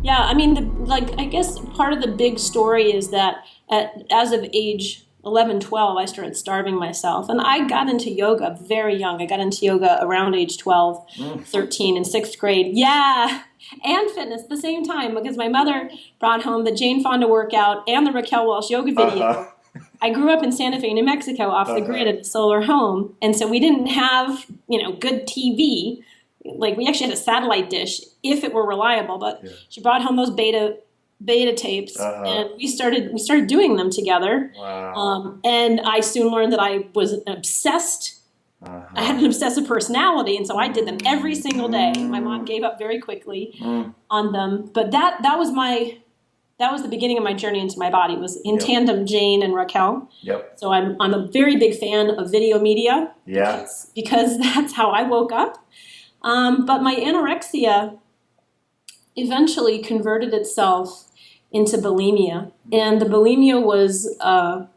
Yeah, I mean, I guess part of the big story is that as of age 11, 12, I started starving myself. And I got into yoga very young. I got into yoga around age 12, 13 in sixth grade. Yeah, and fitness at the same time, because my mother brought home the Jane Fonda workout and the Raquel Welch yoga video. I grew up in Santa Fe, New Mexico, off the grid at a solar home. And so we didn't have, good TV. Like, we actually had a satellite dish if it were reliable, but she brought home those beta tapes, and we started doing them together. Wow. And I soon learned that I was obsessed. I had an obsessive personality, and so I did them every single day. My mom gave up very quickly on them, but that was the beginning of my journey into my body. It was in tandem, Jane and Raquel. Yep. So I'm a very big fan of video media. Yeah. Because that's how I woke up. But my anorexia eventually converted itself into bulimia. And the bulimia was a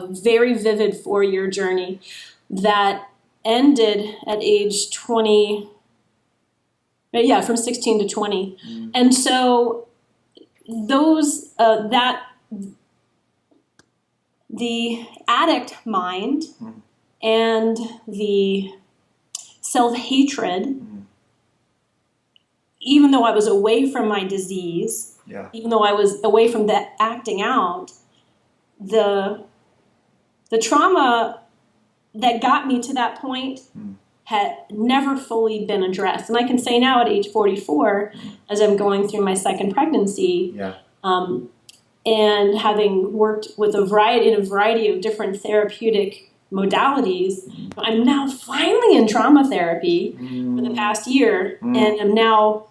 very vivid 4-year journey that ended at age 20, from 16 to 20. And so the addict mind and the self-hatred, even though I was away from my disease, even though I was away from that acting out, the trauma that got me to that point had never fully been addressed. And I can say now at age 44, as I'm going through my second pregnancy, and having worked with a variety of different therapeutic modalities, I'm now finally in trauma therapy for the past year, and am now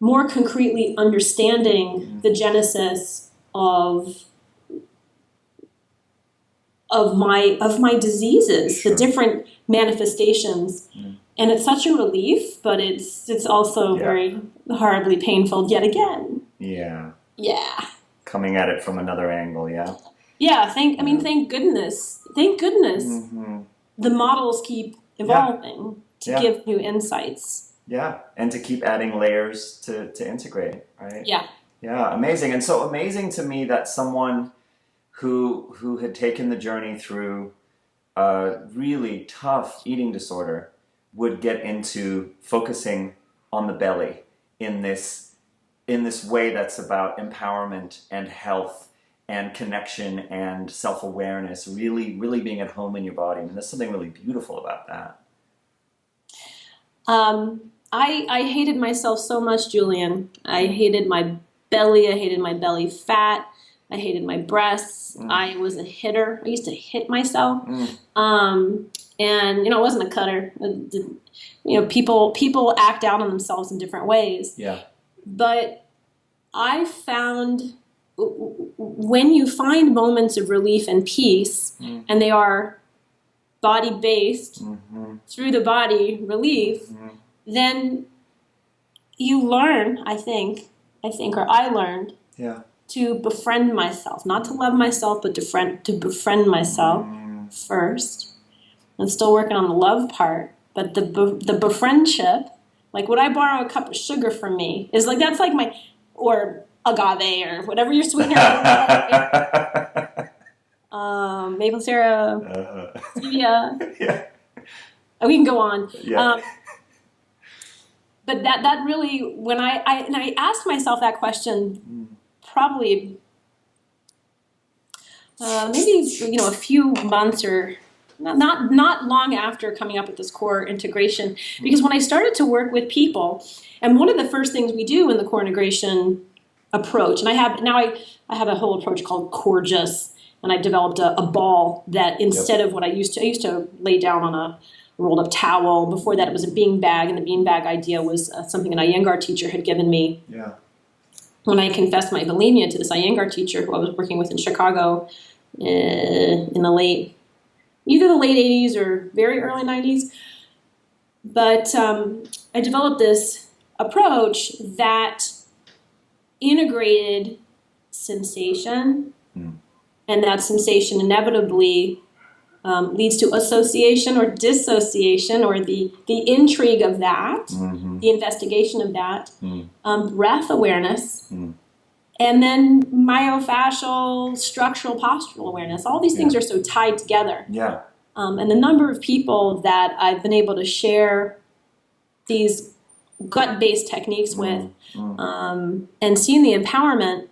more concretely understanding the genesis of my diseases, the different manifestations. And it's such a relief, but it's also very horribly painful yet again. Yeah. Coming at it from another angle. Thank goodness. The models keep evolving to give new insights. Yeah, and to keep adding layers to integrate, right? Yeah, amazing. And so amazing to me that someone who had taken the journey through a really tough eating disorder would get into focusing on the belly in this way that's about empowerment and health and connection and self-awareness, really, really being at home in your body. I mean, there's something really beautiful about that. I hated myself so much, Julian. I hated my belly. I hated my belly fat. I hated my breasts. I was a hitter. I used to hit myself. And, I wasn't a cutter. People act out on themselves in different ways. Yeah. But I found when you find moments of relief and peace, and they are body-based, through the body relief, then you learn, I learned to befriend myself, not to love myself, but to befriend myself first. I'm still working on the love part, but the befriendship, like, would I borrow a cup of sugar from me? Is like, that's like my, or agave or whatever your sweetener maple syrup, stevia. We can go on. But that really, when I asked myself that question, probably maybe a few months or not long after coming up with this core integration, because when I started to work with people, and one of the first things we do in the core integration approach, and I have a whole approach called Corgus, and I've developed a ball that instead of what I used to lay down on a rolled up towel. Before that, it was a bean bag, and the bean bag idea was something an Iyengar teacher had given me. Yeah. When I confessed my bulimia to this Iyengar teacher who I was working with in Chicago in either the late 80s or very early 90s. But I developed this approach that integrated sensation, and that sensation inevitably leads to association or dissociation, or the intrigue of that, the investigation of that, breath awareness, and then myofascial, structural, postural awareness. All these things are so tied together. Yeah. And the number of people that I've been able to share these gut-based techniques with, and seeing the empowerment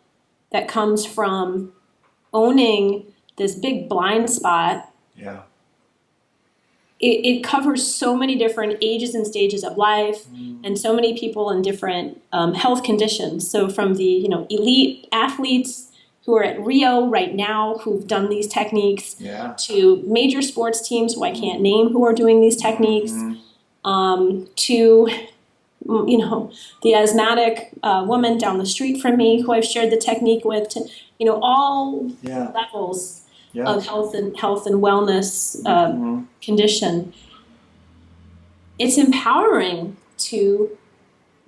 that comes from owning this big blind spot. Yeah. It covers so many different ages and stages of life, and so many people in different health conditions. So from the elite athletes who are at Rio right now, who've done these techniques, to major sports teams who I can't name who are doing these techniques, to the asthmatic woman down the street from me who I've shared the technique with, to all levels of health and wellness condition. It's empowering to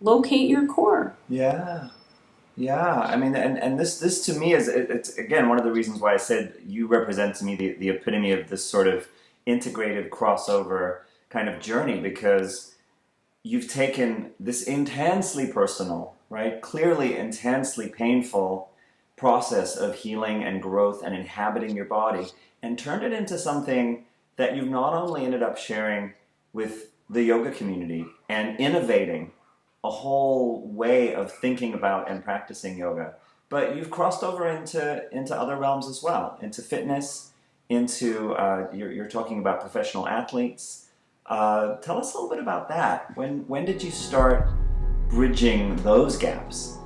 locate your core. Yeah. I mean, and this to me is, it's again one of the reasons why I said you represent to me the epitome of this sort of integrated crossover kind of journey, because you've taken this intensely personal, right, clearly intensely painful process of healing and growth and inhabiting your body, and turned it into something that you've not only ended up sharing with the yoga community and innovating a whole way of thinking about and practicing yoga, but you've crossed over into other realms as well, into fitness, into you're talking about professional athletes. Tell us a little bit about that. When did you start bridging those gaps?